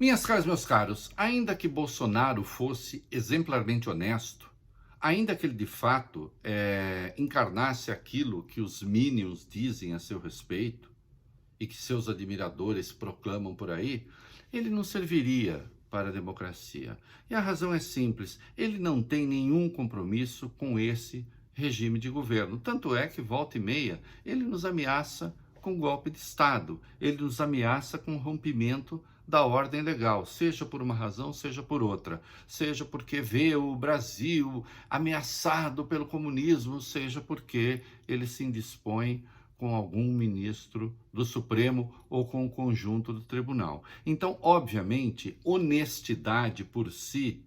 Minhas caras, meus caros, ainda que Bolsonaro fosse exemplarmente honesto, ainda que ele de fato encarnasse aquilo que os Minions dizem a seu respeito e que seus admiradores proclamam por aí, ele não serviria para a democracia. E a razão é simples, ele não tem nenhum compromisso com esse regime de governo. Tanto é que, volta e meia, ele nos ameaça com golpe de Estado, ele nos ameaça com rompimento da ordem legal, seja por uma razão, seja por outra, seja porque vê o Brasil ameaçado pelo comunismo, seja porque ele se indispõe com algum ministro do Supremo ou com o conjunto do tribunal. Então, obviamente, honestidade por si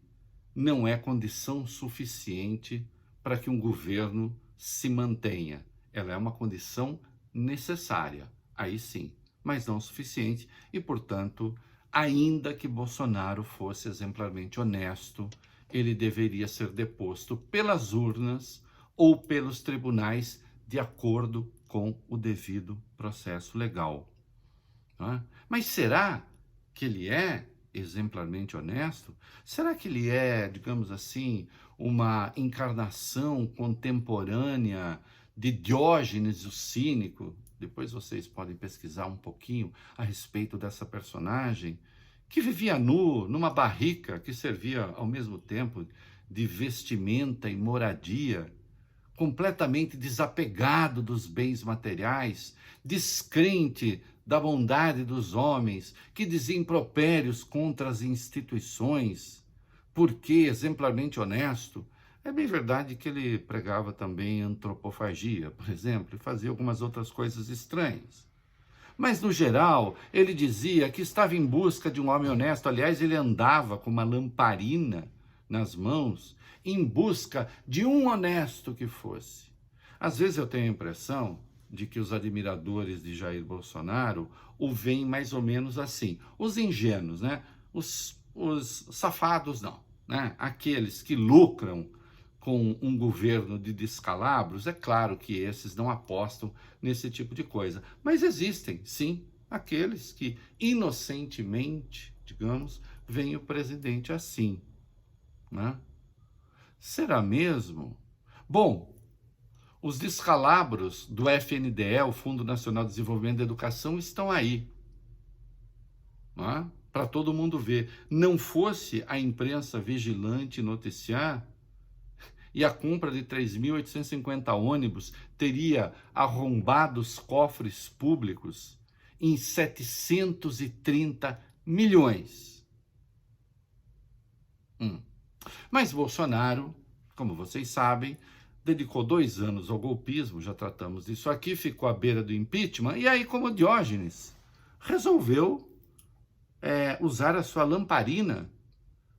não é condição suficiente para que um governo se mantenha. Ela é uma condição necessária, aí sim, mas não suficiente e, portanto, ainda que Bolsonaro fosse exemplarmente honesto, ele deveria ser deposto pelas urnas ou pelos tribunais de acordo com o devido processo legal. Não é? Mas será que ele é exemplarmente honesto? Será que ele é, digamos assim, uma encarnação contemporânea de Diógenes o Cínico? Depois vocês podem pesquisar um pouquinho a respeito dessa personagem que vivia nu, numa barrica que servia ao mesmo tempo de vestimenta e moradia, completamente desapegado dos bens materiais, descrente da bondade dos homens, que dizia impropérios contra as instituições, porque exemplarmente honesto. É bem verdade que ele pregava também antropofagia, por exemplo, e fazia algumas outras coisas estranhas. Mas, no geral, ele dizia que estava em busca de um homem honesto. Aliás, ele andava com uma lamparina nas mãos, em busca de um honesto que fosse. Às vezes eu tenho a impressão de que os admiradores de Jair Bolsonaro o veem mais ou menos assim. Os ingênuos, né? Os safados não, né? Aqueles que lucram com um governo de descalabros, é claro que esses não apostam nesse tipo de coisa. Mas existem, sim, aqueles que inocentemente, digamos, veem o presidente assim, né? Será mesmo? Bom, os descalabros do FNDE, o Fundo Nacional de Desenvolvimento da Educação, estão aí, né? Para todo mundo ver. Não fosse a imprensa vigilante noticiar, e a compra de 3.850 ônibus teria arrombado os cofres públicos em 730 milhões. Mas Bolsonaro, como vocês sabem, dedicou 2 anos ao golpismo, já tratamos disso aqui, ficou à beira do impeachment, e aí, como Diógenes, resolveu usar a sua lamparina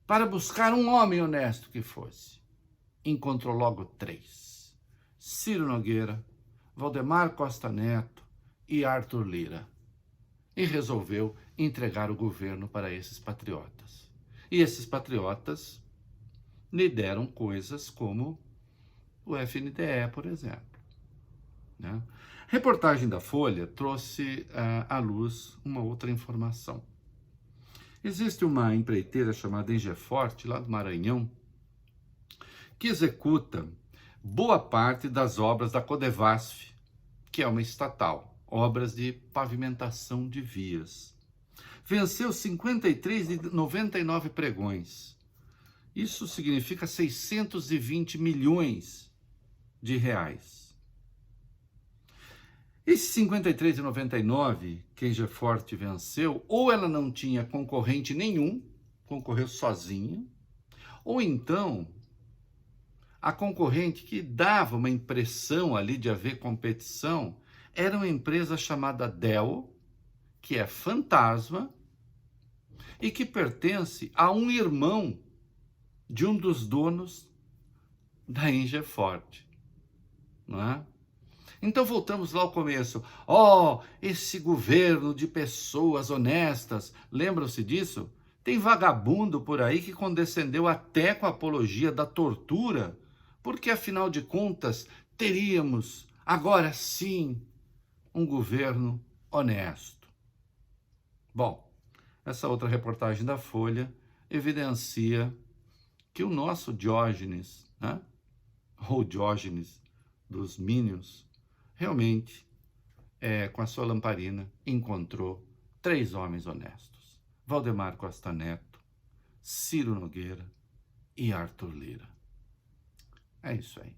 para buscar um homem honesto que fosse. Encontrou logo 3: Ciro Nogueira, Valdemar Costa Neto e Arthur Lira. E resolveu entregar o governo para esses patriotas. E esses patriotas lhe deram coisas como o FNDE, por exemplo, né? Reportagem da Folha trouxe à luz uma outra informação. Existe uma empreiteira chamada Engeforte, lá do Maranhão, que executa boa parte das obras da Codevasf, que é uma estatal, obras de pavimentação de vias. Venceu 53 de 99 pregões. Isso significa 620 milhões de reais. Esse 53 de 99 que a Engeforte venceu, ou ela não tinha concorrente nenhum, concorreu sozinha, ou então a concorrente que dava uma impressão ali de haver competição era uma empresa chamada Dell, que é fantasma e que pertence a um irmão de um dos donos da Engeforte, não é? Então voltamos lá ao começo. Esse governo de pessoas honestas, lembram-se disso? Tem vagabundo por aí que condescendeu até com a apologia da tortura, porque afinal de contas teríamos, agora sim, um governo honesto. Bom, essa outra reportagem da Folha evidencia que o nosso Diógenes, né? Ou Diógenes dos Minions, realmente, com a sua lamparina, encontrou 3 homens honestos: Valdemar Costa Neto, Ciro Nogueira e Arthur Lira. É isso aí.